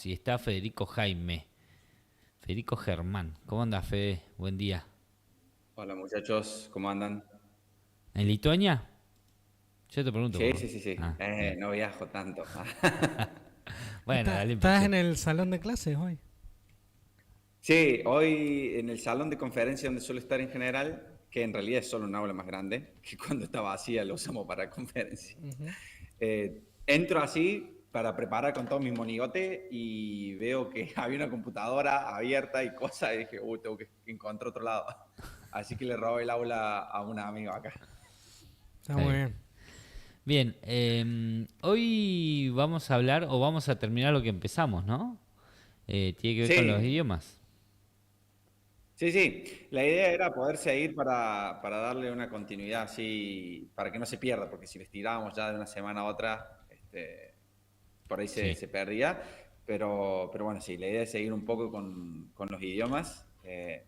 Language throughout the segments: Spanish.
y está Federico Jaime. Federico Germán. ¿Cómo anda, Fede? Buen día. Hola muchachos, ¿cómo andan? ¿En Lituania? Yo te pregunto Sí, por... sí, sí, sí. Ah, bien. No viajo tanto. Bueno, dale, ¿Estás empecé. en el salón de clases hoy? Sí, hoy en el salón de conferencia donde suelo estar en general, que en realidad es solo un aula más grande, que cuando está vacía lo usamos para conferencia. Entro así para preparar con todo mi monigote y veo que había una computadora abierta y cosas y dije, uy, tengo que encontrar otro lado. Así que le robé el aula a un amigo acá. Está Está muy bien. bien. Bien, hoy vamos a hablar o vamos a terminar lo que empezamos, ¿no? Tiene que ver con los Sí, idiomas. sí, sí. La idea era poder seguir para darle una continuidad así, para que no se pierda, porque si les tirábamos ya de una semana a otra, por ahí Sí. se perdía. Pero bueno, sí, la idea es seguir un poco con los idiomas,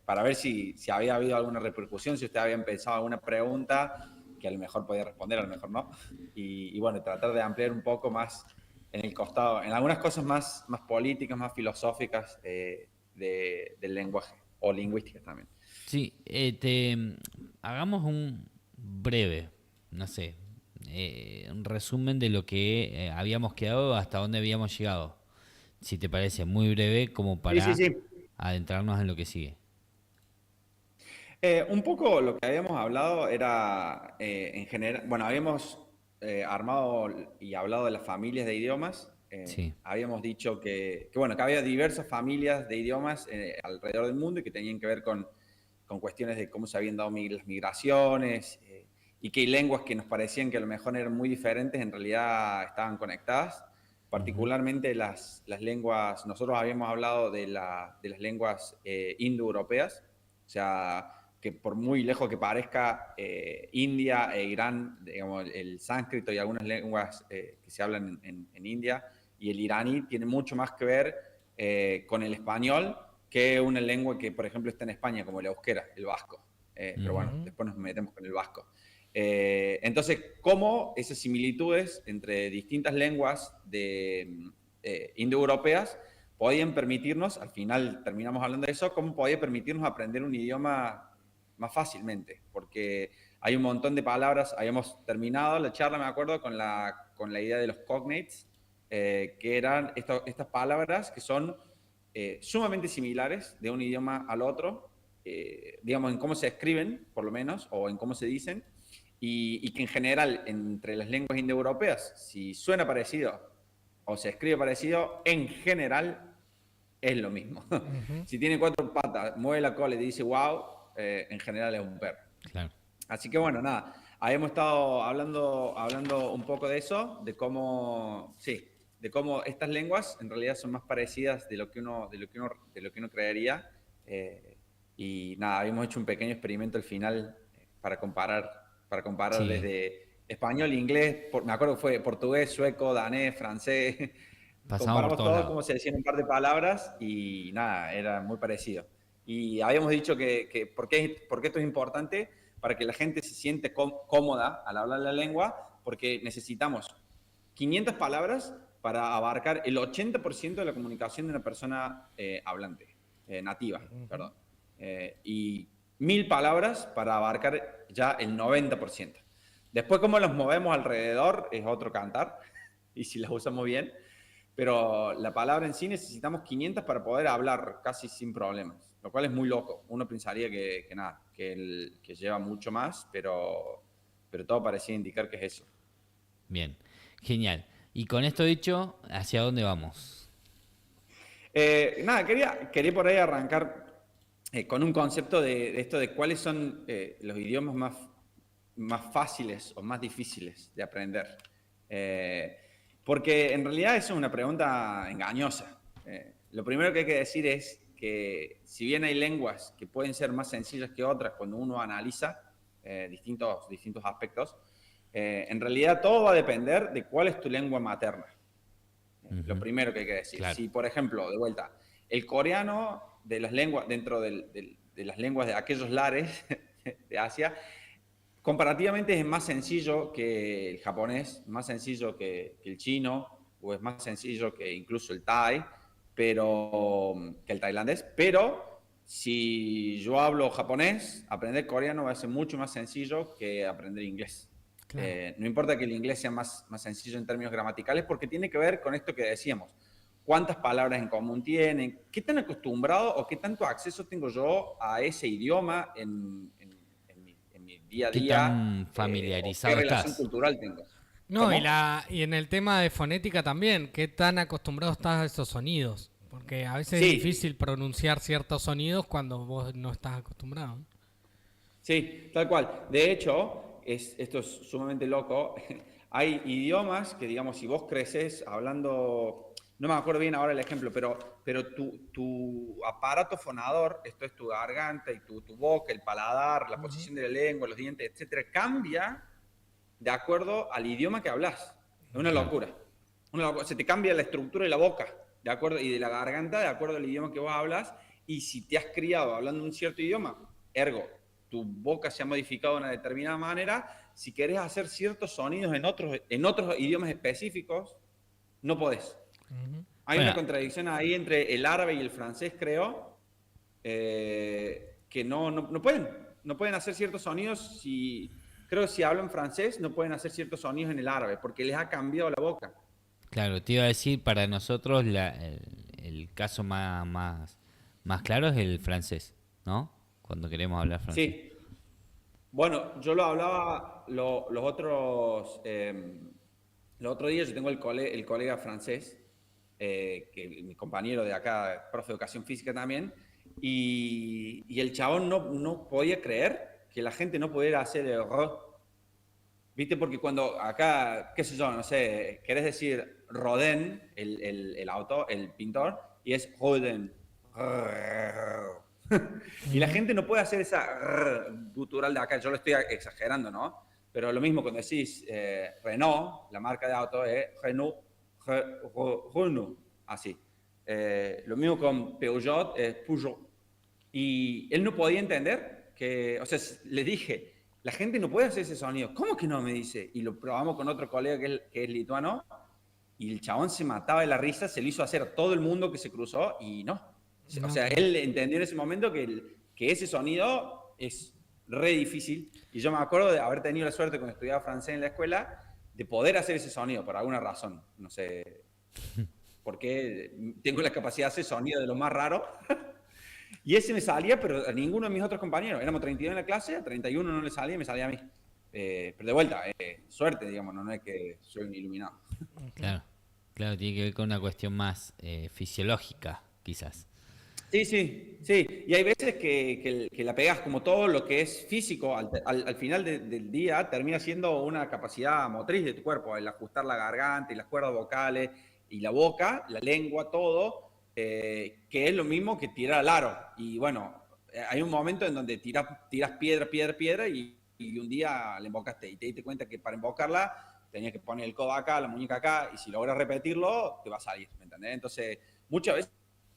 para ver si había habido alguna repercusión, si usted había pensado alguna pregunta que a lo mejor podía responder, a lo mejor no. Y bueno, tratar de ampliar un poco más en el costado, en algunas cosas más políticas, más filosóficas del lenguaje o lingüísticas también. Sí, hagamos un breve, no sé, un resumen de lo que habíamos quedado, hasta dónde habíamos llegado. Si te parece, muy breve como Sí, sí, para sí. adentrarnos en lo que sigue. Un poco lo que habíamos hablado era, en general, bueno, habíamos armado y hablado de las familias de idiomas. Sí. Habíamos dicho bueno, que había diversas familias de idiomas alrededor del mundo y que tenían que ver con cuestiones de cómo se habían dado las migraciones, y que hay lenguas que nos parecían que a lo mejor eran muy diferentes, en realidad estaban conectadas. Ujú. Particularmente las lenguas, nosotros habíamos hablado de las lenguas indoeuropeas, o sea, que por muy lejos que parezca, India e Irán, digamos, el sánscrito y algunas lenguas que se hablan en India y el iraní tienen mucho más que ver con el español que una lengua que, por ejemplo, está en España, como el euskera, el vasco. Pero bueno, Ujú. después nos metemos con el vasco. Entonces, ¿cómo esas similitudes entre distintas lenguas indoeuropeas podían permitirnos, al final terminamos hablando de eso, cómo podía permitirnos aprender un idioma más fácilmente? Porque hay un montón de palabras, habíamos terminado la charla, me acuerdo, con la idea de los cognates, que eran estas palabras que son sumamente similares de un idioma al otro, digamos, en cómo se escriben, por lo menos, o en cómo se dicen, y que en general, entre las lenguas indoeuropeas, si suena parecido o se escribe parecido, en general es lo mismo. Si tiene cuatro patas, mueve la cola y dice wow, en general es un perro. Claro. Así que bueno, nada, habíamos estado hablando un poco de eso, sí, de cómo estas lenguas en realidad son más parecidas de lo que uno creería. Y nada, habíamos hecho un pequeño experimento al final, para comparar Sí. desde español, inglés, me acuerdo que fue portugués, sueco, danés, francés. Pasamos por Comparamos todos todo, lados. cómo se decían un par de palabras y nada, era muy parecido. Y habíamos dicho ¿por qué esto es importante? Para que la gente se siente cómoda al hablar la lengua, porque necesitamos 500 palabras para abarcar el 80% de la comunicación de una persona hablante, nativa, perdón. Y 1000 palabras para abarcar ya el 90%. Después, cómo los movemos alrededor es otro cantar, y si las usamos bien, pero la palabra en sí necesitamos 500 para poder hablar casi sin problemas, lo cual es muy loco. Uno pensaría que nada, que lleva mucho más, pero todo parecía indicar que es eso. Bien. Genial. Y con esto dicho, ¿hacia dónde vamos? Nada, quería por ahí arrancar con un concepto de esto de cuáles son los idiomas más fáciles o más difíciles de aprender. Eh, Porque en realidad eso es una pregunta engañosa. Lo primero que hay que decir es que si bien hay lenguas que pueden ser más sencillas que otras cuando uno analiza distintos aspectos, en realidad todo va a depender de cuál es tu lengua materna. Lo Ujú. primero que hay que decir. Claro. Si, por ejemplo, de vuelta, el coreano de las lenguas, dentro de las lenguas de aquellos lares de Asia, comparativamente es más sencillo que el japonés, más sencillo que el chino, o es más sencillo que incluso el thai, que el tailandés, pero si yo hablo japonés, aprender coreano va a ser mucho más sencillo que aprender inglés. Claro. No importa que el inglés sea más sencillo en términos gramaticales, porque tiene que ver con esto que decíamos. ¿Cuántas palabras en común tienen? ¿Qué tan acostumbrado o qué tanto acceso tengo yo a ese idioma en mi día a ¿Qué día? tan ¿Qué familiarizado relación estás? cultural tengo? No, ¿Cómo? y en el tema de fonética también, ¿qué tan acostumbrado estás a esos sonidos? Porque a veces es Sí, difícil pronunciar ciertos sonidos cuando vos no estás acostumbrado, ¿no? sí, tal cual. De hecho, esto es sumamente loco. Hay idiomas que, digamos, si vos creces hablando, no me acuerdo bien ahora el ejemplo, pero tu aparato fonador, esto es tu garganta y tu boca, el paladar, la Ujú. posición de la lengua, los dientes, etcétera, cambia de acuerdo al idioma que hablas. Es una Claro. locura. Se te cambia la estructura de la boca, de acuerdo, y de la garganta, de acuerdo al idioma que vos hablas. Y si te has criado hablando un cierto idioma, ergo, tu boca se ha modificado de una determinada manera, si querés hacer ciertos sonidos en otros idiomas específicos, no podés. Ujú. Hay una Bueno, contradicción ahí entre el árabe y el francés, creo, que no pueden. No pueden hacer ciertos sonidos. Creo que si hablan francés, no pueden hacer ciertos sonidos en el árabe, porque les ha cambiado la boca. claro, te iba a decir, para nosotros el caso más claro es el francés, ¿no? Cuando queremos hablar francés. Sí. Bueno, yo lo hablaba los otros días. Yo tengo el colega francés, que mi compañero de acá, profe de educación física también, y el chabón no podía creer que la gente no pudiera hacer el R. ¿Viste? Porque cuando acá, qué sé yo, no sé, querés decir Rodin, el autor, el pintor, y es Rodin. Y la Ujú. gente no puede hacer esa gutural de acá. Yo lo estoy exagerando, ¿no? Pero lo mismo cuando decís Renault, la marca de auto es Renault, Renault, así. Lo mismo con Peugeot, es Peugeot. Y él no podía entender que, o sea, le dije, la gente no puede hacer ese sonido. ¿Cómo que no? Me dice. Y lo probamos con otro colega que es lituano, y el chabón se mataba de la risa, se lo hizo hacer a todo el mundo que se cruzó y no. O No, sea, claro. él entendió en ese momento que ese sonido es re difícil. Y yo me acuerdo de haber tenido la suerte cuando estudiaba francés en la escuela de poder hacer ese sonido por alguna razón. No sé por qué tengo la capacidad de hacer sonido de lo más raro. Y ese me salía, pero a ninguno de mis otros compañeros. Éramos 32 en la clase, a 31 no le salía y me salía a mí. Pero de vuelta, suerte, digamos, no es que soy un iluminado. Claro, claro, tiene que ver con una cuestión más fisiológica, quizás. Sí, sí, sí. Y hay veces que la pegas como todo lo que es físico, al final del día termina siendo una capacidad motriz de tu cuerpo, el ajustar la garganta y las cuerdas vocales y la boca, la lengua, todo, que es lo mismo que tirar al aro. Y bueno, hay un momento en donde tiras piedra y un día la embocaste y te diste cuenta que para embocarla tenías que poner el codo acá, la muñeca acá, y si logras repetirlo, te va a salir, ¿me entendés? Entonces, muchas veces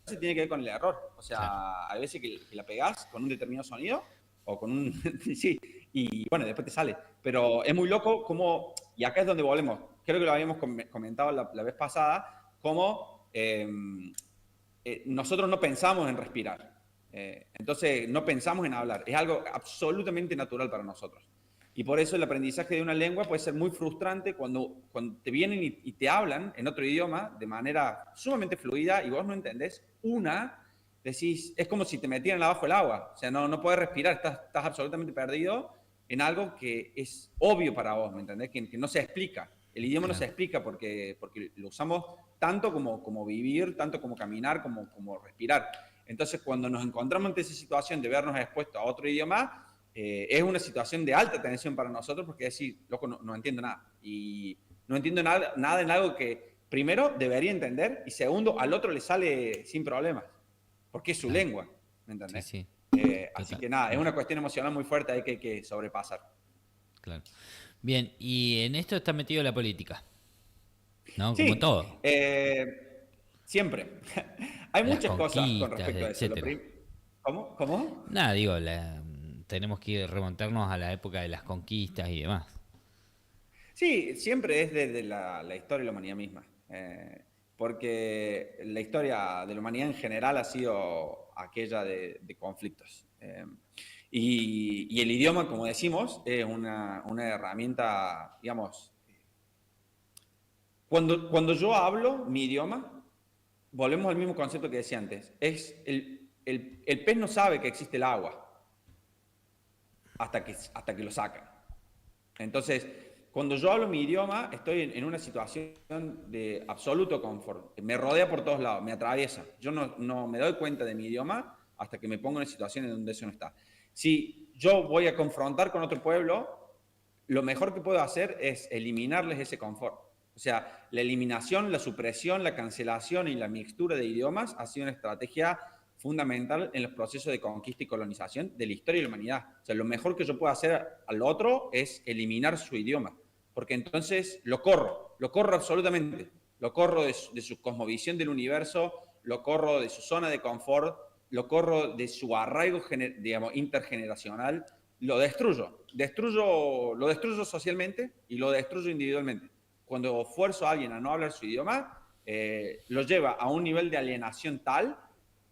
tiene que ver con el error. O Claro. sea, hay veces que la pegás con un determinado sonido o con un... sí, y bueno, después te sale. Pero es muy loco cómo, y acá es donde volvemos, creo que lo habíamos comentado la vez pasada, cómo nosotros no pensamos en respirar. Entonces, no pensamos en hablar. Es algo absolutamente natural para nosotros. Y por eso el aprendizaje de una lengua puede ser muy frustrante cuando te vienen y te hablan en otro idioma de manera sumamente fluida y vos no entendés decís, es como si te metieran abajo el agua. O sea, no puedes respirar, estás absolutamente perdido en algo que es obvio para vos, ¿me entendés? Que no se explica. El idioma no se Claro. explica porque lo usamos tanto como vivir, tanto como caminar, como respirar. Entonces, cuando nos encontramos ante esa situación de vernos expuestos a otro idioma, es una situación de alta tensión para nosotros porque es decir, loco, no entiendo nada. Y no entiendo nada en algo que, primero, debería entender y segundo, al otro le sale sin problemas, porque es su Claro. lengua, ¿me Sí, entendés? sí. Así Total. que nada, es una cuestión emocional muy fuerte ahí que hay que sobrepasar. Claro. Bien, y en esto está metido la política, ¿no? Como Sí, todo. siempre. Hay Las muchas cosas con conquistas, respecto a eso. etcétera. ¿Cómo? ¿Cómo? Nada, digo, tenemos que remontarnos a la época de las conquistas y demás. Sí, siempre es desde la historia de la humanidad misma. porque la historia de la humanidad en general ha sido aquella de conflictos. Y el idioma, como decimos, es una herramienta, digamos, cuando yo hablo mi idioma, volvemos al mismo concepto que decía antes, es el pez no sabe que existe el agua hasta que lo sacan. Entonces, cuando yo hablo mi idioma, estoy en una situación de absoluto confort. Me rodea por todos lados, me atraviesa. Yo no me doy cuenta de mi idioma hasta que me pongo en situaciones donde eso no está. Si yo voy a confrontar con otro pueblo, lo mejor que puedo hacer es eliminarles ese confort. O sea, la eliminación, la supresión, la cancelación y la mixtura de idiomas ha sido una estrategia fundamental en los procesos de conquista y colonización de la historia de la humanidad. O sea, lo mejor que yo puedo hacer al otro es eliminar su idioma, porque entonces lo corro absolutamente. Lo corro de su cosmovisión del universo, lo corro de su zona de confort, lo corro de su arraigo, digamos, intergeneracional, lo destruyo. Lo destruyo socialmente y lo destruyo individualmente. Cuando fuerzo a alguien a no hablar su idioma, lo lleva a un nivel de alienación tal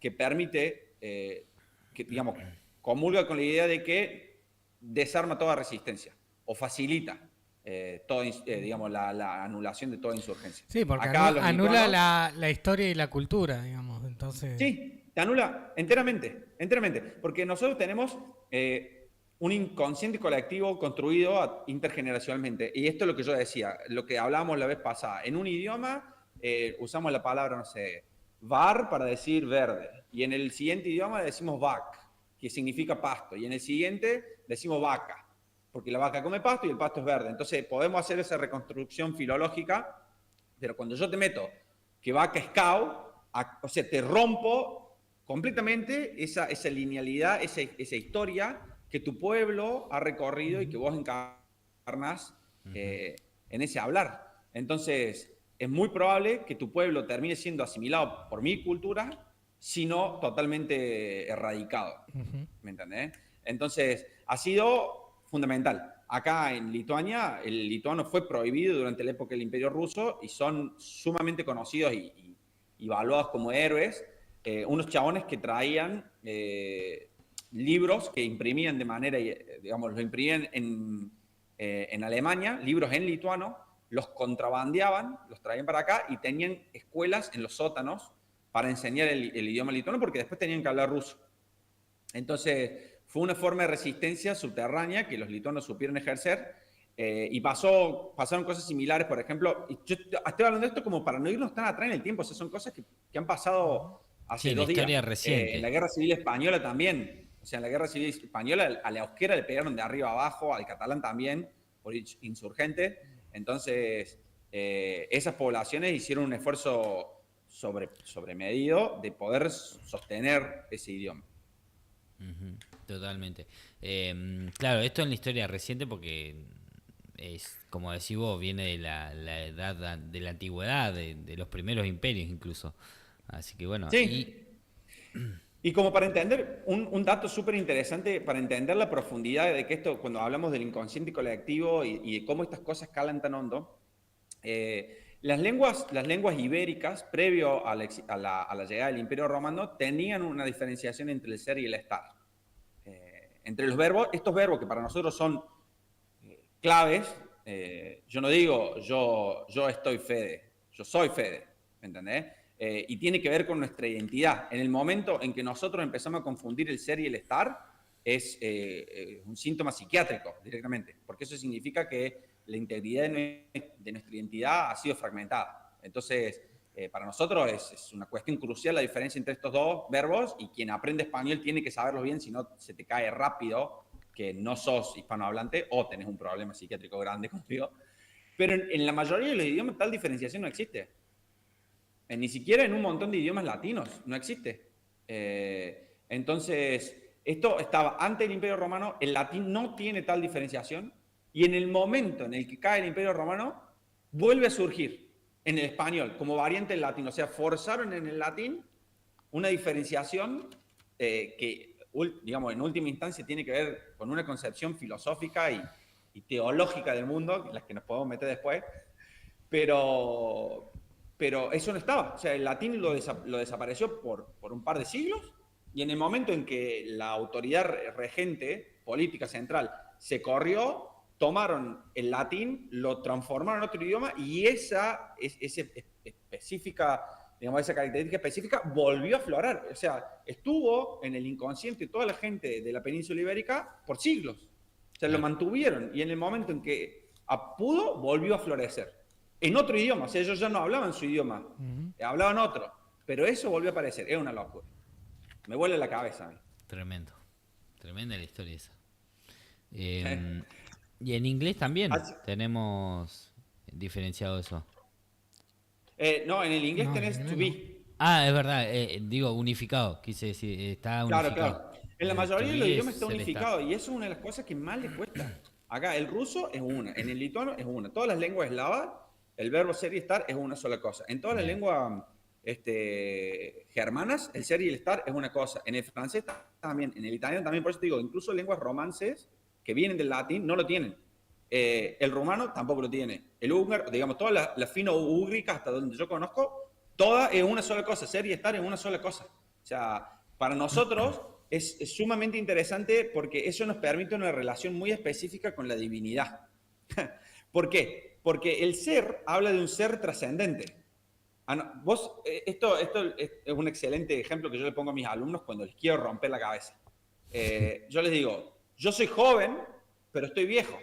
que permite, que, digamos, comulga con la idea de que desarma toda resistencia o facilita digamos, la anulación de toda insurgencia. Sí, porque Acá anula la historia y la cultura, digamos. Entonces... Sí, te anula enteramente, porque nosotros tenemos un inconsciente colectivo construido intergeneracionalmente, y esto es lo que yo decía, lo que hablábamos la vez pasada. En un idioma usamos la palabra, no sé, var para decir verde, y en el siguiente idioma decimos vac, que significa pasto, y en el siguiente decimos vaca, porque la vaca come pasto y el pasto es verde. Entonces podemos hacer esa reconstrucción filológica, pero cuando yo te meto que vaca es cow, o sea, te rompo completamente esa linealidad, esa historia que tu pueblo ha recorrido y que vos encarnas en ese hablar. Entonces, es muy probable que tu pueblo termine siendo asimilado por mi cultura, sino totalmente erradicado. ¿Me entendés? Entonces, ha sido fundamental. Acá en Lituania, el lituano fue prohibido durante la época del Imperio Ruso y son sumamente conocidos y evaluados como héroes. Unos chabones que traían libros que imprimían de manera, digamos, los imprimían en Alemania, libros en lituano, los contrabandeaban, los traían para acá y tenían escuelas en los sótanos para enseñar el idioma lituano porque después tenían que hablar ruso. Entonces, fue una forma de resistencia subterránea que los lituanos supieron ejercer y pasaron cosas similares, por ejemplo, y yo estoy hablando de esto como para no irnos tan atrás en el tiempo, o sea, son cosas que han pasado hace 2 días. Historia reciente. En la Guerra Civil Española también, o sea, en la Guerra Civil Española a la euskera le pegaron de arriba abajo, al catalán también, por insurgente. Entonces, esas poblaciones hicieron un esfuerzo sobremedido de poder sostener ese idioma. Totalmente. Claro, esto en la historia reciente porque es, como decís vos, viene de la edad de la antigüedad, de los primeros imperios incluso. Así que bueno. Sí. Y como para entender, un dato súper interesante para entender la profundidad de que esto, cuando hablamos del inconsciente colectivo y de cómo estas cosas calan tan hondo, las lenguas ibéricas, previo a la llegada del Imperio Romano, tenían una diferenciación entre el ser y el estar. Entre los verbos, estos verbos que para nosotros son claves, yo no digo yo estoy Fede, yo soy Fede, ¿me entendés? Y tiene que ver con nuestra identidad. En el momento en que nosotros empezamos a confundir el ser y el estar, es un síntoma psiquiátrico directamente, porque eso significa que la integridad de nuestra identidad ha sido fragmentada. Entonces, para nosotros es una cuestión crucial la diferencia entre estos dos verbos, y quien aprende español tiene que saberlo bien, si no se te cae rápido que no sos hispanohablante o tenés un problema psiquiátrico grande contigo. Pero en la mayoría de los idiomas tal diferenciación no existe. Ni siquiera en un montón de idiomas latinos no existe. Entonces, esto estaba antes del Imperio Romano, el latín no tiene tal diferenciación, y en el momento en el que cae el Imperio Romano, vuelve a surgir en el español como variante del latín. O sea, forzaron en el latín una diferenciación que, digamos, en última instancia tiene que ver con una concepción filosófica y teológica del mundo, en las que nos podemos meter después, pero pero eso no estaba. O sea, el latín lo desapareció por un par de siglos, y en el momento en que la autoridad regente, política central, se corrió, tomaron el latín, lo transformaron en otro idioma, y esa específica, digamos, esa característica específica volvió a aflorar. O sea, estuvo en el inconsciente de toda la gente de la península ibérica por siglos. O sea, lo mantuvieron, y en el momento en que pudo, volvió a florecer. En otro idioma, o sea, ellos ya no hablaban su idioma, hablaban otro, pero eso volvió a aparecer, es una locura. Me vuela la cabeza a mí. Tremendo. Tremenda la historia esa. Y en inglés también tenemos diferenciado eso. No, en el inglés No, en tenés inglés to be. Ah, es verdad, digo unificado, quise decir, está Claro, unificado. claro. En la To mayoría de los be idiomas es está el unificado, y eso es una de las cosas que más les cuesta. Acá el ruso es una, en el lituano es una. Todas las lenguas eslavas, el verbo ser y estar es una sola cosa. En todas las Bien. lenguas germanas, el ser y el estar es una cosa. En el francés también, en el italiano también. Por eso te digo, incluso lenguas romances que vienen del latín no lo tienen. El rumano tampoco lo tiene. El húngaro, digamos, todas las fino-úgricas, hasta donde yo conozco, todas es una sola cosa. Ser y estar es una sola cosa. O sea, para nosotros es sumamente interesante, porque eso nos permite una relación muy específica con la divinidad. ¿Por qué? Porque el ser habla de un ser trascendente. Esto es un excelente ejemplo que yo le pongo a mis alumnos cuando les quiero romper la cabeza. Yo les digo, yo soy joven, pero estoy viejo.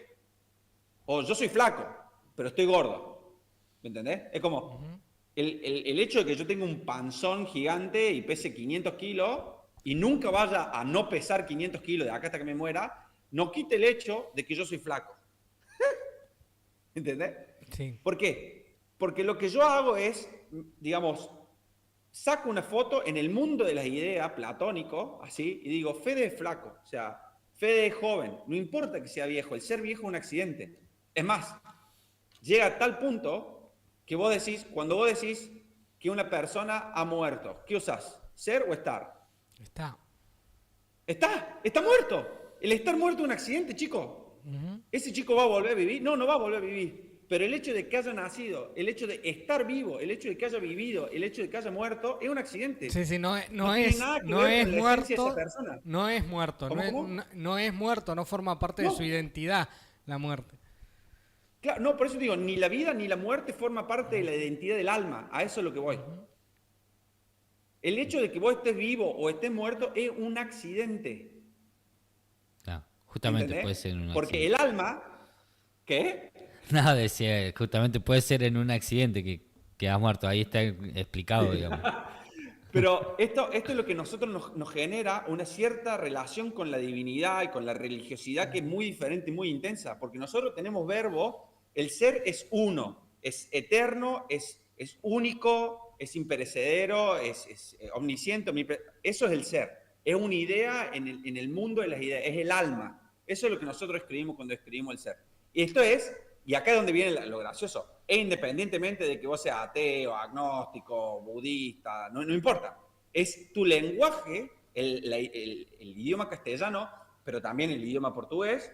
O yo soy flaco, pero estoy gordo. ¿Me entendés? Es como el hecho de que yo tenga un panzón gigante y pese 500 kilos y nunca vaya a no pesar 500 kilos de acá hasta que me muera, no quita el hecho de que yo soy flaco. ¿Entendés? Sí. ¿Por qué? Porque lo que yo hago es, digamos, saco una foto en el mundo de las ideas, platónico, así, y digo, Fede es flaco, o sea, Fede es joven, no importa que sea viejo, el ser viejo es un accidente. Es más, llega a tal punto que vos decís, cuando vos decís que una persona ha muerto, ¿qué usás? ¿Ser o estar? Está. Está muerto. El estar muerto es un accidente, chico. ¿Ese chico va a volver a vivir? No, no va a volver a vivir. Pero el hecho de que haya nacido, el hecho de estar vivo, el hecho de que haya vivido, el hecho de que haya muerto, es un accidente. Sí, sí, No tiene tiene nada que ver con la esencia de esa persona. no es muerto, ¿Cómo? no es muerto, no forma parte de No. su identidad la muerte. Claro, no, por eso digo, ni la vida ni la muerte forma parte de la identidad del alma. A eso es lo que voy. El hecho de que vos estés vivo o estés muerto es un accidente. Claro, justamente ¿Entendés? puede ser en un Porque accidente. el alma, ¿qué? No, decía, justamente puede ser en un accidente que has muerto. Ahí está explicado, digamos. Pero esto es lo que nosotros nos genera una cierta relación con la divinidad y con la religiosidad, que es muy diferente y muy intensa, porque nosotros tenemos verbo, el ser es uno, es eterno, es único, es imperecedero, es omnisciente, eso es el ser, es una idea en el mundo de las ideas, es el alma, eso es lo que nosotros escribimos cuando escribimos el ser. Y esto es, y acá es donde viene lo gracioso, e independientemente de que vos seas ateo, agnóstico, budista, no importa. Es tu lenguaje, el idioma castellano, pero también el idioma portugués,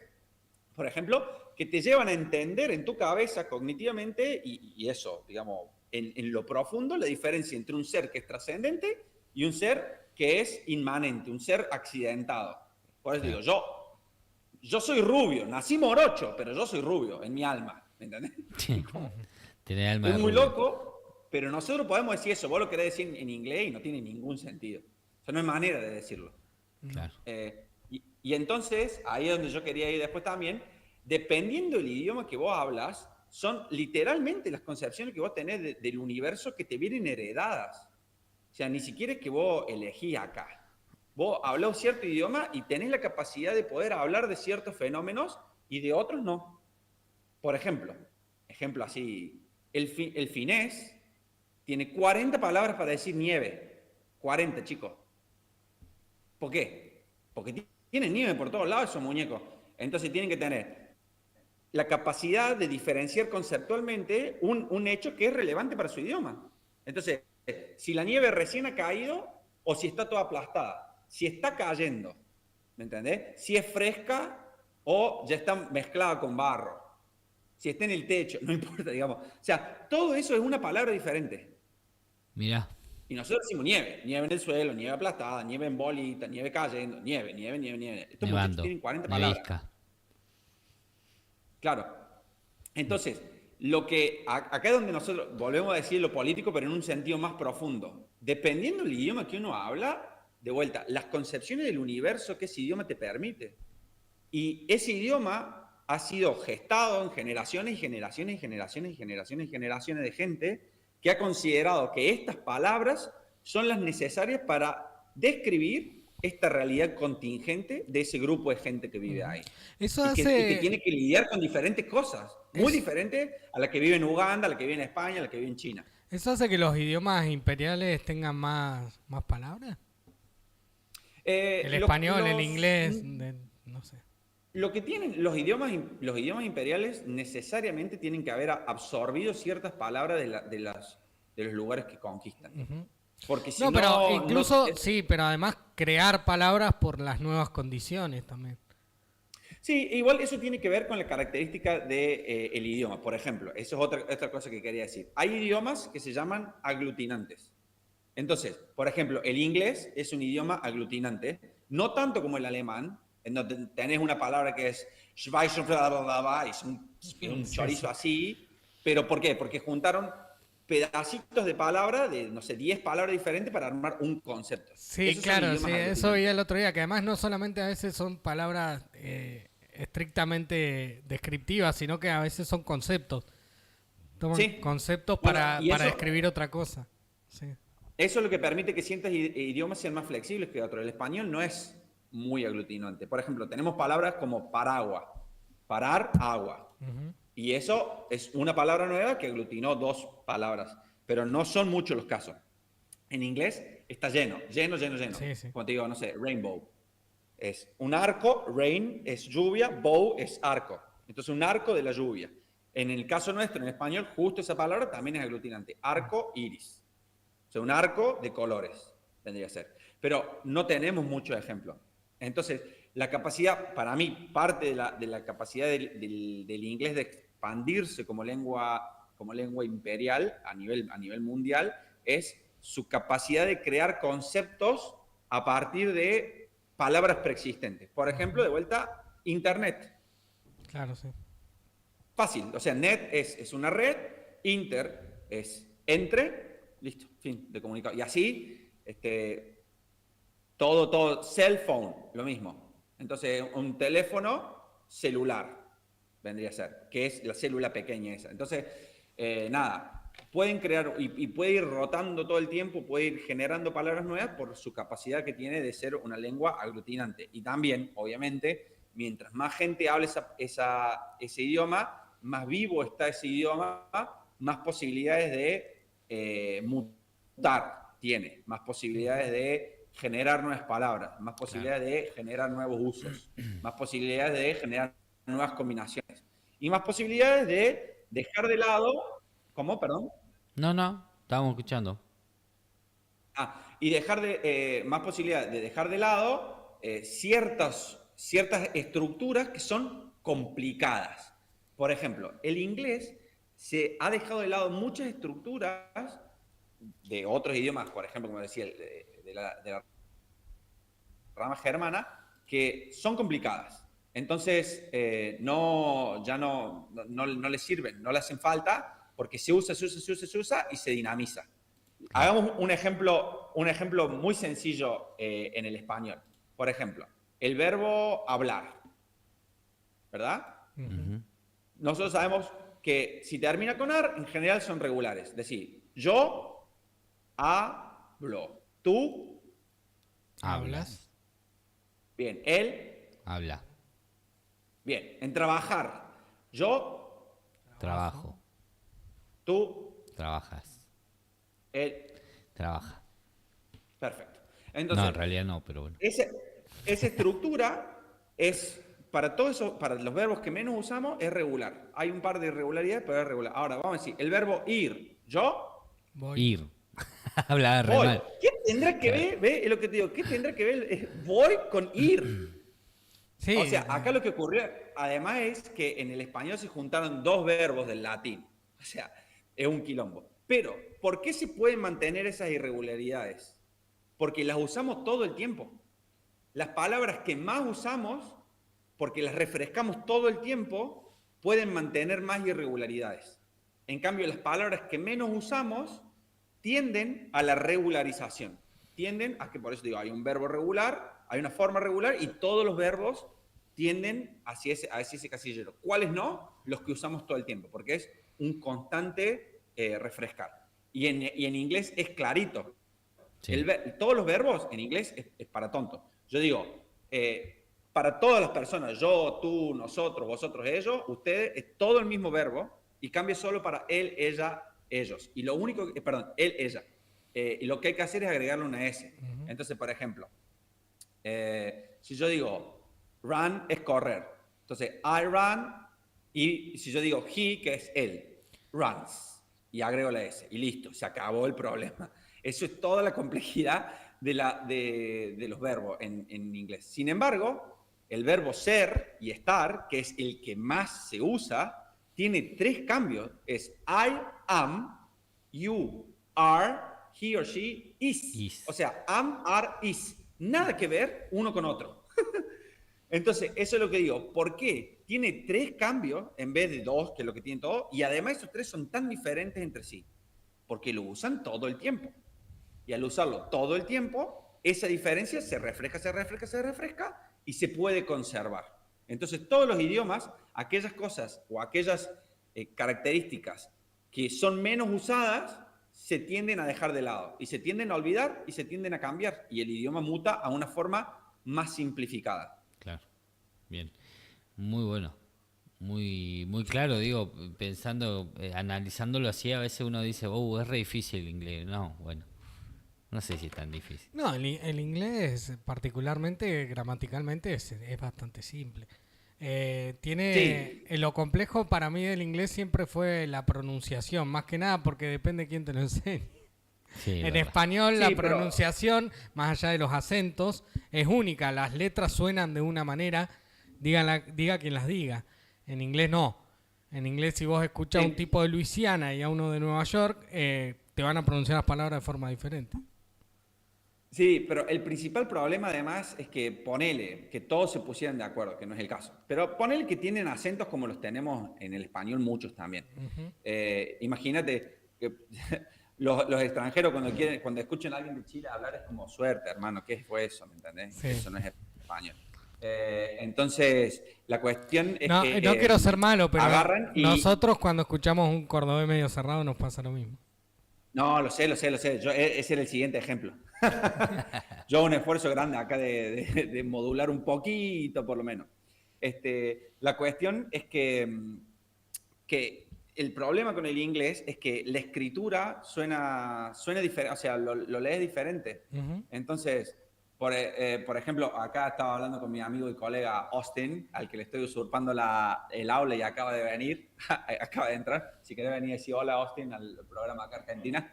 por ejemplo, que te llevan a entender en tu cabeza cognitivamente y eso, digamos, en lo profundo, la diferencia entre un ser que es trascendente y un ser que es inmanente, un ser accidentado. Por eso digo, yo soy rubio, nací morocho, pero yo soy rubio en mi alma, ¿me entendés? Tener alma Es de muy rubio. loco, pero nosotros podemos decir eso. Vos lo querés decir en inglés y no tiene ningún sentido. O sea, no hay manera de decirlo. Claro. Y entonces, ahí es donde yo quería ir después también, dependiendo del idioma que vos hablas, son literalmente las concepciones que vos tenés del universo que te vienen heredadas. O sea, ni siquiera es que vos elegís acá. Vos hablás cierto idioma y tenés la capacidad de poder hablar de ciertos fenómenos y de otros no. Por ejemplo así, el finés tiene 40 palabras para decir nieve. 40, chicos. ¿Por qué? Porque tienen nieve por todos lados esos muñecos. Entonces tienen que tener la capacidad de diferenciar conceptualmente un hecho que es relevante para su idioma. Entonces, si la nieve recién ha caído o si está toda aplastada. Si está cayendo, ¿me entendés? Si es fresca o ya está mezclada con barro. Si está en el techo, no importa, digamos. O sea, todo eso es una palabra diferente. Mirá, Y nosotros decimos nieve, nieve en el suelo, nieve aplastada, nieve en bolita, nieve cayendo, nieve, nieve, nieve, nieve. Estos muchachos nevando, tienen 40 palabras. nevisca. Claro. Entonces, acá es donde nosotros volvemos a decir lo político, pero en un sentido más profundo. Dependiendo del idioma que uno habla, de vuelta, las concepciones del universo que ese idioma te permite. Y ese idioma ha sido gestado en generaciones y generaciones y generaciones y generaciones y generaciones de gente que ha considerado que estas palabras son las necesarias para describir esta realidad contingente de ese grupo de gente que vive ahí. Eso Y que hace... tiene que lidiar con diferentes cosas, muy Es- diferentes a la que vive en Uganda, a la que vive en España, a la que vive en China. ¿Eso hace que los idiomas imperiales tengan más palabras? El español, el inglés, no sé. Lo que tienen los idiomas imperiales necesariamente tienen que haber absorbido ciertas palabras de los lugares que conquistan. Ujú. Porque si No, pero no, incluso, no- sí, pero además crear palabras por las nuevas condiciones también. Sí, igual eso tiene que ver con la característica del idioma. Por ejemplo, eso es otra cosa que quería decir. Hay idiomas que se llaman aglutinantes. Entonces, por ejemplo, el inglés es un idioma aglutinante, no tanto como el alemán, en donde tenés una palabra que es un chorizo así, pero ¿por qué? Porque juntaron pedacitos de palabra, de, no sé, 10 palabras diferentes para armar un concepto. Sí, Esos son claro, idiomas sí, eso aglutinantes. veía el otro día, que además no solamente a veces son palabras estrictamente descriptivas, sino que a veces son conceptos. Toman Sí. conceptos Bueno, para y eso- describir otra cosa. Sí. Eso es lo que permite que ciertos idiomas sean más flexibles que otros. El español no es muy aglutinante. Por ejemplo, tenemos palabras como paragua, parar, agua. Ujú. Y eso es una palabra nueva que aglutinó dos palabras, pero no son muchos los casos. En inglés está lleno, lleno, lleno, lleno. Sí, sí. Como te digo, no sé, rainbow. Es un arco, rain es lluvia, bow es arco. Entonces, un arco de la lluvia. En el caso nuestro, en español, justo esa palabra también es aglutinante. Arco iris. O sea, un arco de colores, vendría a ser. Pero no tenemos muchos ejemplos. Entonces, la capacidad, para mí, parte de la capacidad del inglés de expandirse como lengua imperial a nivel mundial es su capacidad de crear conceptos a partir de palabras preexistentes. Por ejemplo, de vuelta, Internet. Claro, sí. Fácil. O sea, net es una red, inter es entre, listo, fin de comunicado. Y así, todo, cell phone, lo mismo. Entonces, un teléfono celular vendría a ser, que es la célula pequeña esa. Entonces, nada, pueden crear y puede ir rotando todo el tiempo, puede ir generando palabras nuevas por su capacidad que tiene de ser una lengua aglutinante. Y también, obviamente, mientras más gente hable ese idioma, más vivo está ese idioma, más posibilidades de mutar tiene, más posibilidades de generar nuevas palabras, más posibilidades de generar nuevos usos, más posibilidades de generar nuevas combinaciones y más posibilidades de dejar de lado, ¿cómo? Perdón. No, estábamos escuchando. Y más posibilidades de dejar de lado ciertas estructuras que son complicadas. Por ejemplo, el inglés se ha dejado de lado muchas estructuras de otros idiomas, por ejemplo, como decía, de la rama germana, que son complicadas. Entonces, ya no les sirven, no le hacen falta, porque se usa y se dinamiza. Hagamos un ejemplo muy sencillo en el español. Por ejemplo, el verbo hablar, ¿verdad? Ujú. Nosotros sabemos que si termina con ar, en general son regulares. Es decir, yo hablo, tú, ¿Hablas? bien, él, Habla. bien. En trabajar, yo, Trabajo. tú, Trabajas. él, Trabaja. perfecto. No, Entonces, en realidad no, pero bueno. esa estructura es, para todo eso, para los verbos que menos usamos, es regular. Hay un par de irregularidades, pero es regular. Ahora, vamos a decir, el verbo ir, yo, Voy. Ir. Hablaba re voy. mal. ¿Qué tendrá que ver? Ve, es lo que te digo, ¿qué tendrá que ver voy con ir? Sí, O sea, acá lo que ocurrió, además, es que en el español se juntaron dos verbos del latín. O sea, es un quilombo. Pero, ¿por qué se pueden mantener esas irregularidades? Porque las usamos todo el tiempo. Las palabras que más usamos, porque las refrescamos todo el tiempo, pueden mantener más irregularidades. En cambio, las palabras que menos usamos tienden a la regularización. Tienden a que, por eso digo, hay un verbo regular, hay una forma regular y todos los verbos tienden hacia ese casillero. ¿Cuáles no? Los que usamos todo el tiempo, porque es un constante refrescar. Y en inglés es clarito. Sí. Todos los verbos en inglés es para tonto. Yo digo, para todas las personas, yo, tú, nosotros, vosotros, ellos, ustedes, es todo el mismo verbo y cambia solo para él, ella, ellos. Y lo único, él, ella. Y lo que hay que hacer es agregarle una S. Uh-huh. Entonces, por ejemplo, si yo digo run es correr, entonces I run, y si yo digo he, que es él, runs, y agrego la S, y listo, se acabó el problema. Eso es toda la complejidad de los verbos en inglés. Sin embargo, el verbo ser y estar, que es el que más se usa, tiene 3 cambios. Es I am, you are, he or she is. O sea, am, are, is. Nada que ver uno con otro. Entonces, eso es lo que digo. ¿Por qué? Tiene 3 cambios en vez de 2, que es lo que tiene todo, y además esos 3 son tan diferentes entre sí, porque lo usan todo el tiempo. Y al usarlo todo el tiempo, esa diferencia se refresca y se puede conservar. Entonces, todos los idiomas, aquellas cosas o aquellas características que son menos usadas, se tienden a dejar de lado y se tienden a olvidar y se tienden a cambiar. Y el idioma muta a una forma más simplificada. Claro, bien, muy bueno, muy claro, digo, pensando, analizándolo así, a veces uno dice, es re difícil el inglés. No, bueno, no sé si es tan difícil. No, el inglés particularmente, gramaticalmente, es bastante simple. Lo complejo para mí del inglés siempre fue la pronunciación, más que nada porque depende de quién te lo enseñe. Sí, en español la pronunciación, más allá de los acentos, es única. Las letras suenan de una manera, diga quien las diga. En inglés no. En inglés, si vos escuchás a un tipo de Luisiana y a uno de Nueva York, te van a pronunciar las palabras de forma diferente. Sí, pero el principal problema además es que ponele que todos se pusieran de acuerdo, que no es el caso. Pero ponele que tienen acentos como los tenemos en el español muchos también. Uh-huh. Imagínate que los extranjeros cuando escuchan a alguien de Chile hablar es como suerte, hermano, ¿qué fue eso? ¿Me entendés? Sí. Eso no es español. Entonces, la cuestión es que... No quiero ser malo, pero nosotros cuando escuchamos un cordobés medio cerrado nos pasa lo mismo. No, lo sé. Ese era el siguiente ejemplo. Yo hago un esfuerzo grande acá de modular un poquito, por lo menos. La cuestión es que el problema con el inglés es que la escritura suena diferente, o sea, lo lees diferente. Uh-huh. Entonces, por ejemplo, acá estaba hablando con mi amigo y colega Austin, al que le estoy usurpando el aula y acaba de venir, acaba de entrar. Si querés venir y decir hola, Austin, al programa acá Argentina.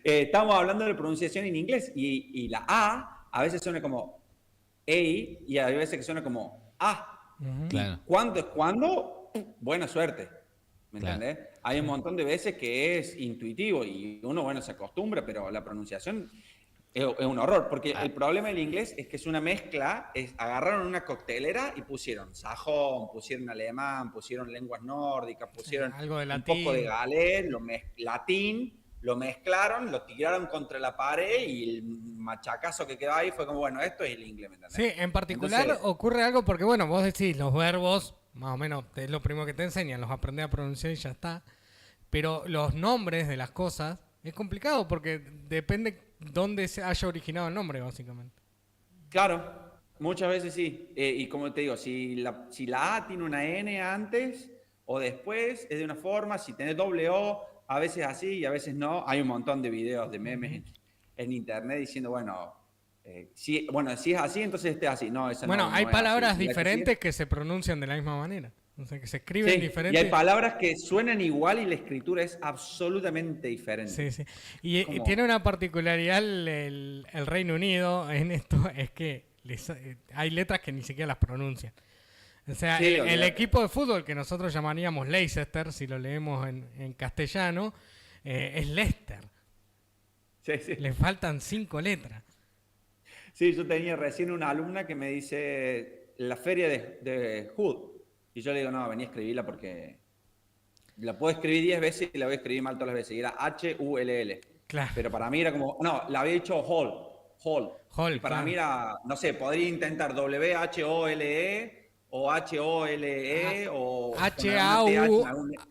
Estamos hablando de pronunciación en inglés y la A veces suena como A y hay veces que suena como A. Uh-huh. Claro. ¿Cuándo es cuándo? Buena suerte. ¿Me entendés? Hay un montón de veces que es intuitivo y uno, se acostumbra, pero la pronunciación es un horror, porque el problema del inglés es que es una mezcla, agarraron una coctelera y pusieron sajón, pusieron alemán, pusieron lenguas nórdicas, pusieron algo de latín, un poco de galés, latín, lo mezclaron, lo tiraron contra la pared y el machacazo que quedó ahí fue como, esto es el inglés, ¿me entendés? Sí, en particular entonces, ocurre algo porque, vos decís, los verbos, más o menos, es lo primero que te enseñan, los aprendés a pronunciar y ya está. Pero los nombres de las cosas es complicado porque depende dónde se haya originado el nombre, básicamente. Claro, muchas veces sí. Y como te digo, si la A tiene una N antes o después, es de una forma. Si tenés doble O, a veces así y a veces no. Hay un montón de videos, de memes en internet diciendo, si es así, entonces es así. No, esa no hay palabras diferentes que se pronuncian de la misma manera. O sea, que se escriben diferente. Y hay palabras que suenan igual y la escritura es absolutamente diferente. Sí. Y tiene una particularidad el Reino Unido en esto, es que hay letras que ni siquiera las pronuncian. O sea, el equipo de fútbol que nosotros llamaríamos Leicester, si lo leemos en castellano, es Lester. Sí, sí. Le faltan 5 letras. Sí, yo tenía recién una alumna que me dice la feria de Hood. Y yo le digo, no, vení a escribirla porque la puedo escribir 10 veces y la voy a escribir mal todas las veces. Y era H-U-L-L. Claro. Pero para mí era como, no, la había dicho Hall. Hall, Y para claro. mí era, no sé, podría intentar W-H-O-L-E o H-O-L-E o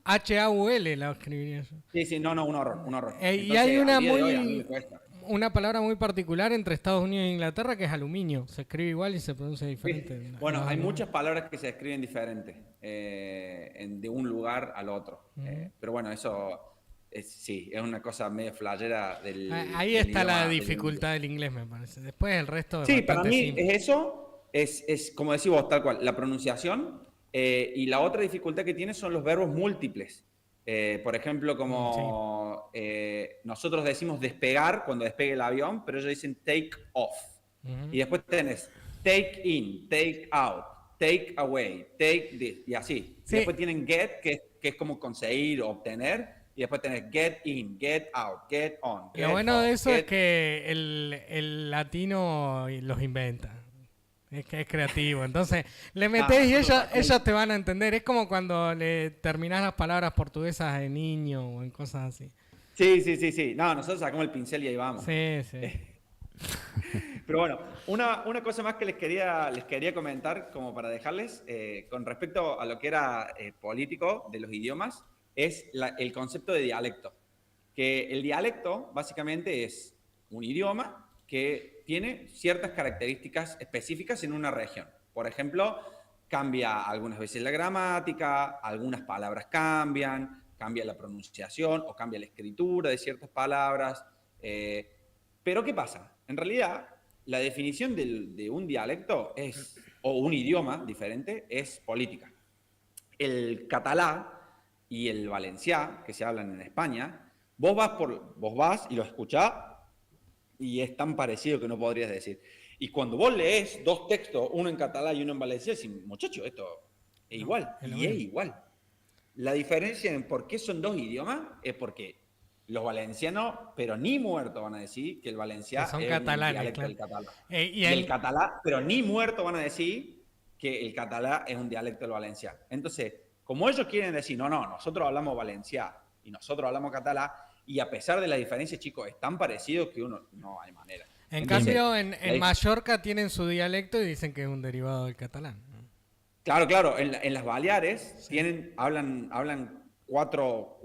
H-A-U-L la escribiría yo. Sí, sí, no, un horror. Y hay Entonces, al día de hoy a mí me cuesta. una palabra muy particular entre Estados Unidos e Inglaterra que es aluminio. Se escribe igual y se pronuncia diferente. Sí. Bueno, hay muchas palabras que se escriben diferentes de un lugar al otro. Pero bueno, eso sí, es una cosa medio flayera Ahí del está la idioma, dificultad del inglés, me parece. Después el resto es Sí, para bastante mí simple. es eso, es como decís vos, tal cual, la pronunciación. Y la otra dificultad que tiene son los verbos múltiples. Por ejemplo, como nosotros decimos despegar cuando despegue el avión, pero ellos dicen take off. Y después tenés take in, take out, take away, take this, y así. Sí. Y después tienen get, que es como conseguir o obtener. Y después tenés get in, get out, get on. Lo bueno de eso es que el latino los inventa. Es que es creativo. Entonces, le metés y ellos te van a entender. Es como cuando le terminás las palabras portuguesas de niño o en cosas así. Sí. No, nosotros sacamos el pincel y ahí vamos. Sí. Pero bueno, una cosa más que les quería comentar, como para dejarles, con respecto a lo que era político de los idiomas, es el concepto de dialecto. Que el dialecto básicamente es un idioma que tiene ciertas características específicas en una región. Por ejemplo, cambia algunas veces la gramática, algunas palabras cambia la pronunciación o cambia la escritura de ciertas palabras. Pero ¿qué pasa? En realidad, la definición de un dialecto o un idioma diferente es política. El catalán y el valencià, que se hablan en España, vos vas y lo escuchás y es tan parecido que no podrías decir. Y cuando vos lees dos textos, uno en catalán y uno en valencià, decís, muchacho, esto es igual, es igual. La diferencia en por qué son dos idiomas es porque los valencianos, pero ni muertos van a decir que el valencià son es catalanes, un dialecto claro. del catalán. Y el catalán, pero ni muertos van a decir que el catalán es un dialecto del valencià. Entonces, como ellos quieren decir, no, nosotros hablamos valencià y nosotros hablamos catalán, y a pesar de las diferencias, chicos, es tan parecido que uno no hay manera. Entonces, cambio, en Mallorca tienen su dialecto y dicen que es un derivado del catalán. Claro, en las Baleares hablan cuatro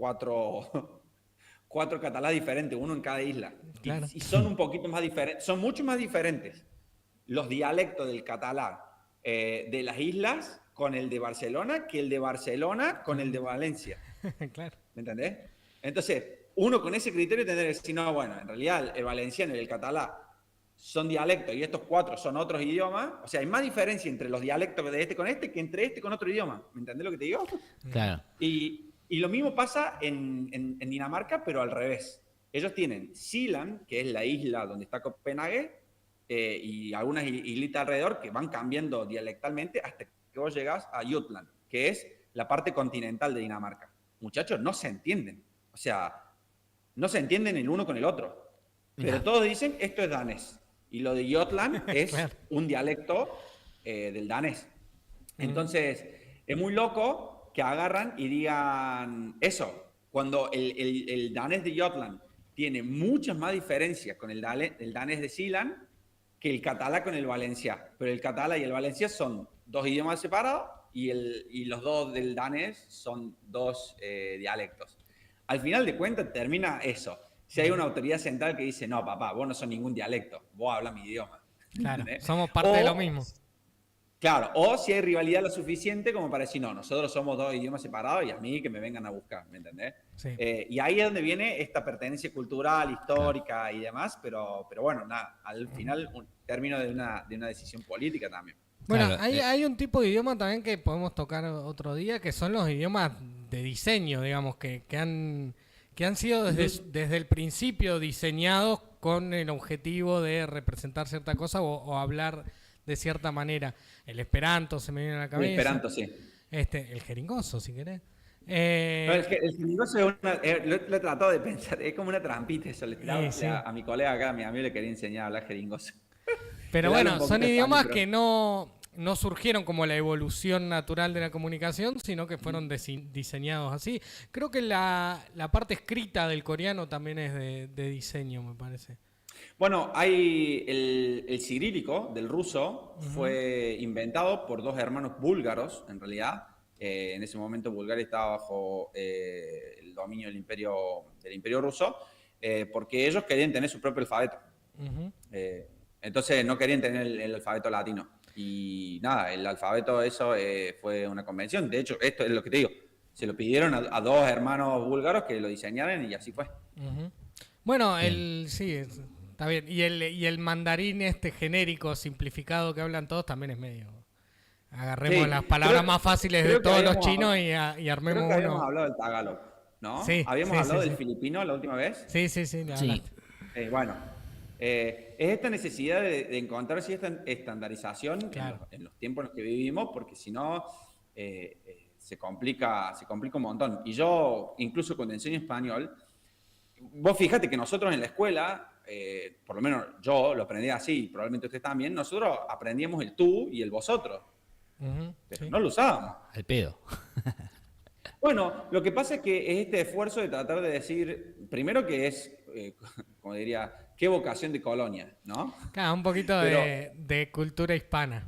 catalán diferentes, uno en cada isla. Claro. Y son un poquito más diferentes, son mucho más diferentes los dialectos del catalán de las islas con el de Barcelona que el de Barcelona con el de Valencia. Claro. ¿Me entendés? Entonces, uno con ese criterio tendría que decir, no, bueno, en realidad el valenciano y el catalán son dialectos y estos cuatro son otros idiomas. O sea, hay más diferencia entre los dialectos de este con este que entre este con otro idioma. ¿Me entendés lo que te digo? Claro. Y lo mismo pasa en Dinamarca, pero al revés. Ellos tienen Zealand, que es la isla donde está Copenhague, y algunas islitas alrededor que van cambiando dialectalmente hasta que vos llegás a Jutland, que es la parte continental de Dinamarca. Muchachos, no se entienden. O sea, no se entienden el uno con el otro. Pero todos dicen, esto es danés. Y lo de Jutland es un dialecto del danés. Entonces, es muy loco que agarran y digan eso. Cuando el danés de Jutland tiene muchas más diferencias con el danés de Zealand que el catalán con el valencià. Pero el catalán y el valencià son dos idiomas separados y los dos del danés son dos dialectos. Al final de cuentas termina eso. Si hay una autoridad central que dice, no, papá, vos no sos ningún dialecto, vos hablas mi idioma. Claro, somos parte de lo mismo. Claro, o si hay rivalidad lo suficiente como para decir, no, nosotros somos dos idiomas separados y a mí que me vengan a buscar, ¿me entendés? Sí. Y ahí es donde viene esta pertenencia cultural, histórica y demás, pero bueno, nada, al final un término de una decisión política también. Bueno, claro, hay un tipo de idioma también que podemos tocar otro día, que son los idiomas de diseño, digamos, que han sido desde el principio diseñados con el objetivo de representar cierta cosa o hablar de cierta manera. El esperanto se me viene a la cabeza. El esperanto, sí. El jeringoso, si querés. No, es que el jeringoso es lo he tratado de pensar, es como una trampita eso. Le tiraba Sí. a mi colega acá, a mi amigo le quería enseñar a hablar jeringoso. Pero Él habla un bueno, son poquito idiomas español, que no surgieron como la evolución natural de la comunicación, sino que fueron diseñados así. Creo que la parte escrita del coreano también es de diseño, me parece. Bueno, hay el cirílico del ruso Ujú, fue inventado por dos hermanos búlgaros, en realidad. En ese momento Bulgaria estaba bajo el dominio del imperio ruso, porque ellos querían tener su propio alfabeto. ujú. Eh, entonces no querían tener el alfabeto latino. Y nada, el alfabeto eso fue una convención. De hecho, esto es lo que te digo. Se lo pidieron a dos hermanos búlgaros que lo diseñaran y así fue. Ujú. Bueno, Bien. sí, está bien. Y el mandarín este genérico, simplificado que hablan todos, también es medio. Agarremos Sí, las palabras más fáciles de creo que todos los habíamos, chinos y creo que armemos habíamos uno. hablado del tagalog, ¿no? Sí, Habíamos sí, sí, hablado del sí. filipino la última vez. Sí, sí, sí, le Sí, hablaste. Bueno, es esta necesidad de encontrar cierta estandarización Claro. en los tiempos en los que vivimos, porque si no se complica un montón. Y yo, incluso cuando enseño español, vos fíjate que nosotros en la escuela, por lo menos yo lo aprendí así, probablemente usted también, nosotros aprendíamos el tú y el vosotros, Ujú, pero sí. no lo usábamos. al pedo. Bueno, lo que pasa es que es este esfuerzo de tratar de decir, primero que es, como diría, qué vocación de colonia, ¿no? Claro, un poquito Pero, de cultura hispana.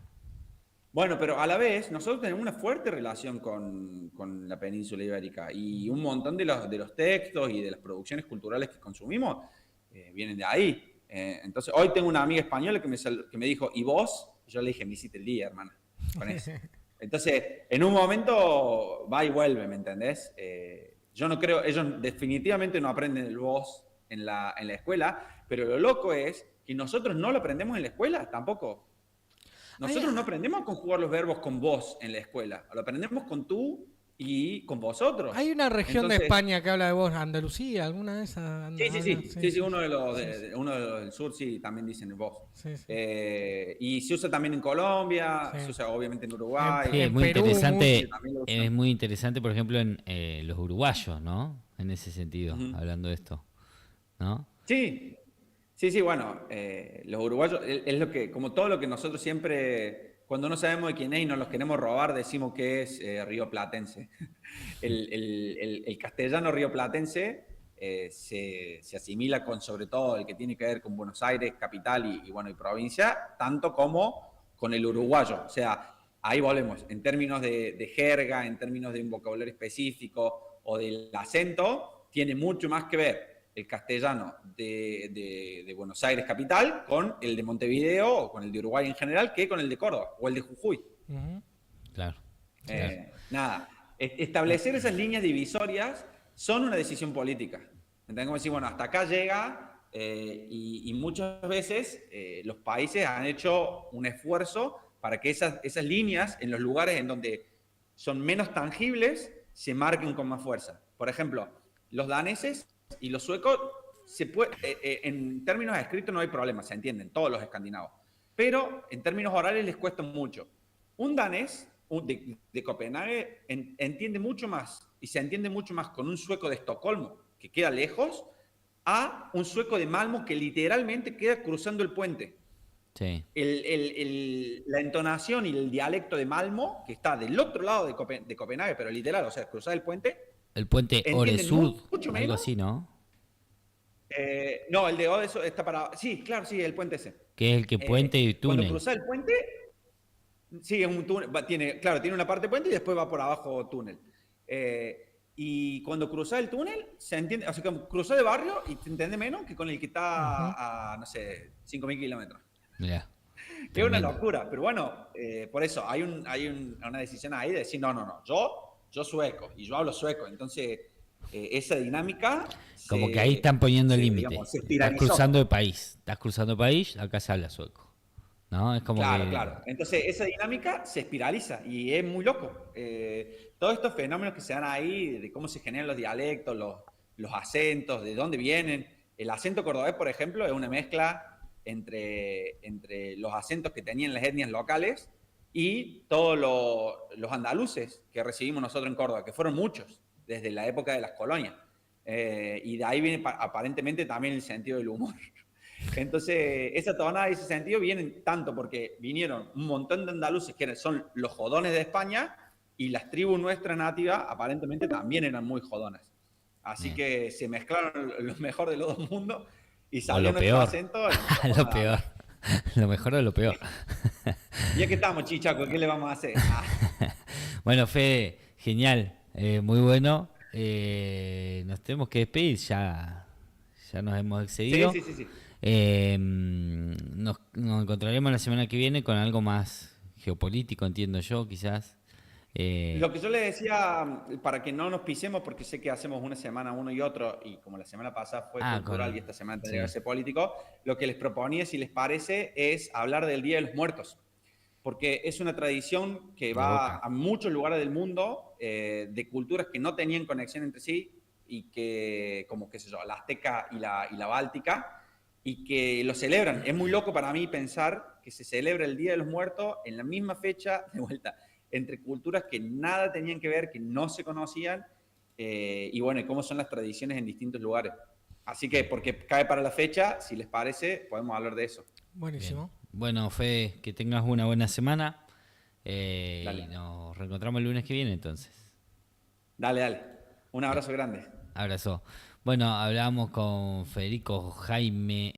bueno, pero a la vez nosotros tenemos una fuerte relación con la península ibérica y un montón de los textos y de las producciones culturales que consumimos vienen de ahí. Entonces, hoy tengo una amiga española que me dijo, ¿y vos? Y yo le dije, me hiciste el día, hermana, con eso. Entonces, en un momento va y vuelve, ¿me entendés? Yo no creo, ellos definitivamente no aprenden el vos en la escuela, pero lo loco es que nosotros no lo aprendemos en la escuela tampoco. Hay, Nosotros no aprendemos a conjugar los verbos con vos en la escuela, lo aprendemos con tú y con vosotros. hay una región de Entonces, España que habla de vos, Andalucía, alguna de esas. Sí, sí, sí. uno de los, Sí, sí. uno de los del sur sí también dicen vos. Sí, sí. Y se usa también en Colombia, Sí. se usa obviamente en En, Uruguay. Sí, en Perú, mucho. También lo es usan. muy interesante, por ejemplo, en los uruguayos, ¿no? En ese sentido, Ujú. hablando de esto, ¿no? Sí, sí, bueno, los uruguayos es lo que, como todo lo que nosotros siempre, cuando no sabemos de quién es y nos los queremos robar, decimos que es rioplatense. El castellano rioplatense se asimila con sobre todo el que tiene que ver con Buenos Aires, capital bueno, y provincia, tanto como con el uruguayo. O sea, ahí volvemos, en términos de jerga, en términos de un vocabulario específico o del acento, tiene mucho más que ver el castellano de Buenos Aires capital con el de Montevideo o con el de Uruguay en general que con el de Córdoba o el de Jujuy. Ujú. Claro, claro. Nada, establecer esas líneas divisorias son una decisión política. ¿Entendés? Como decir, bueno, hasta acá llega y muchas veces los países han hecho un esfuerzo para que esas líneas en los lugares en donde son menos tangibles se marquen con más fuerza. Por ejemplo, los daneses y los suecos, en términos escritos no hay problema, se entienden, todos los escandinavos. Pero en términos orales les cuesta mucho. Un danés de Copenhague entiende mucho más y se entiende mucho más con un sueco de Estocolmo, que queda lejos, a un sueco de Malmo que literalmente queda cruzando el puente. Sí. La entonación y el dialecto de Malmo, que está del otro lado de Copenhague, pero literal, o sea, cruzar el puente, El puente entienden Oresud, mucho algo menos. así, ¿no? No, el de Odeso está para... Sí, claro, sí, el puente ese. Que es el que puente y Cuando túnel. cruzas el puente, sí, es un túnel, tiene una parte puente y después va por abajo túnel. Y cuando cruzas el túnel, se entiende, o sea, que cruzas de barrio y te entiende menos que con el que está a, no sé, 5.000 kilómetros. Mirá, Es una tremendo. locura, pero bueno, por eso hay una decisión ahí de decir, no, yo sueco y yo hablo sueco, entonces esa dinámica Como que ahí están poniendo el límite. digamos, se Estás espiralizó. cruzando de país. Estás cruzando de país, acá se habla sueco. ¿No? Es como Claro, que. claro. Entonces esa dinámica se espiraliza y es muy loco. Todos estos fenómenos que se dan ahí, de cómo se generan los dialectos, los acentos, de dónde vienen. El acento cordobés, por ejemplo, es una mezcla entre los acentos que tenían las etnias locales y todos los andaluces que recibimos nosotros en Córdoba, que fueron muchos, desde la época de las colonias. Y de ahí viene aparentemente también el sentido del humor. Entonces, esa tonada y ese sentido vienen tanto porque vinieron un montón de andaluces que son los jodones de España, y las tribus nuestras nativas aparentemente también eran muy jodonas. Así que se mezclaron lo mejor de los dos mundos y salió nuestro acento. Lo peor. Lo mejor o lo peor. Y aquí estamos, Chichaco, ¿qué le vamos a hacer? Bueno, Fede, genial, muy bueno. Nos tenemos que despedir, ya nos hemos excedido. Sí. Nos encontraremos la semana que viene con algo más geopolítico, entiendo yo, quizás. Lo que yo le decía, para que no nos pisemos, porque sé que hacemos una semana uno y otro, y como la semana pasada fue cultural y esta semana tendría que ser político, lo que les proponía, si les parece, es hablar del Día de los Muertos, porque es una tradición que va a muchos lugares del mundo, de culturas que no tenían conexión entre sí, y que, como qué sé yo, la azteca y la báltica, y que lo celebran. Es muy loco para mí pensar que se celebra el Día de los Muertos en la misma fecha, de vuelta, entre culturas que nada tenían que ver, que no se conocían, y bueno, y cómo son las tradiciones en distintos lugares. Así que, porque cae para la fecha, si les parece, podemos hablar de eso. Buenísimo. Bien. Bueno, Fede, que tengas una buena semana. Y nos reencontramos el lunes que viene, entonces. Dale. Un abrazo grande. Abrazo. Bueno, hablamos con Federico Jaime